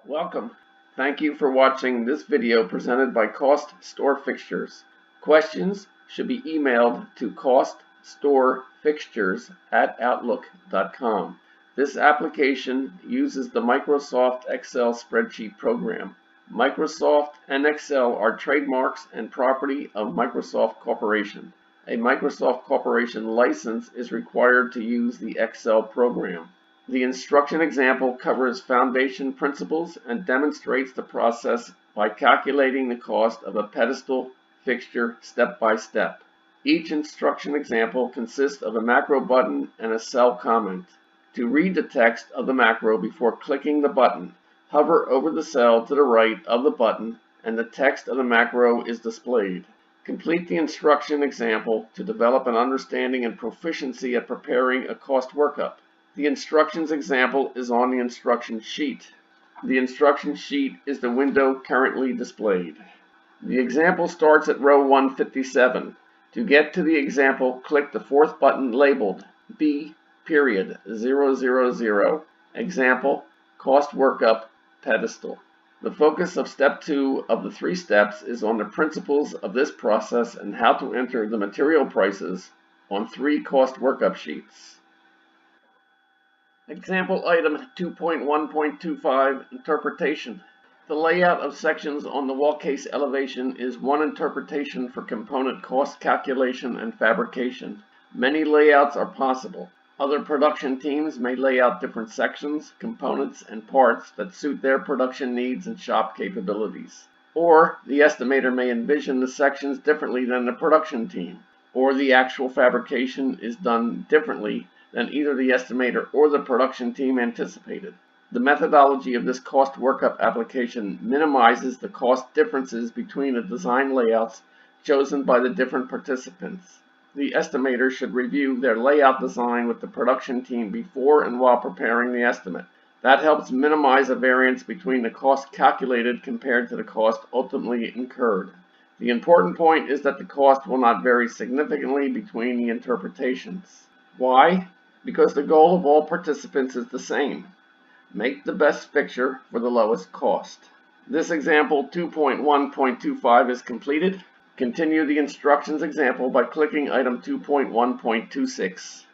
Welcome. Thank you for watching this video presented by CostStoreFixtures. Questions should be emailed to CostStoreFixtures@outlook.com. This application uses the Microsoft Excel spreadsheet program. Microsoft and Excel are trademarks and property of Microsoft Corporation. A Microsoft Corporation license is required to use the Excel program. The instruction example covers foundation principles and demonstrates the process by calculating the cost of a pedestal fixture step by step. Each instruction example consists of a macro button and a cell comment. To read the text of the macro before clicking the button, hover over the cell to the right of the button and the text of the macro is displayed. Complete the instruction example to develop an understanding and proficiency at preparing a cost workup. The instructions example is on the instruction sheet. The instruction sheet is the window currently displayed. The example starts at row 157. To get to the example, click the fourth button labeled B.000, example, cost workup, pedestal. The focus of step 2 of the 3 steps is on the principles of this process and how to enter the material prices on 3 cost workup sheets. Example item 2.1.25 Interpretation. The layout of sections on the wall case elevation is one interpretation for component cost calculation and fabrication. Many layouts are possible. Other production teams may lay out different sections, components, and parts that suit their production needs and shop capabilities. Or the estimator may envision the sections differently than the production team. Or the actual fabrication is done differently than either the estimator or the production team anticipated. The methodology of this cost workup application minimizes the cost differences between the design layouts chosen by the different participants. The estimator should review their layout design with the production team before and while preparing the estimate. That helps minimize a variance between the cost calculated compared to the cost ultimately incurred. The important point is that the cost will not vary significantly between the interpretations. Why? Because the goal of all participants is the same. Make the best fixture for the lowest cost. This example 2.1.25 is completed. Continue the instructions example by clicking item 2.1.26.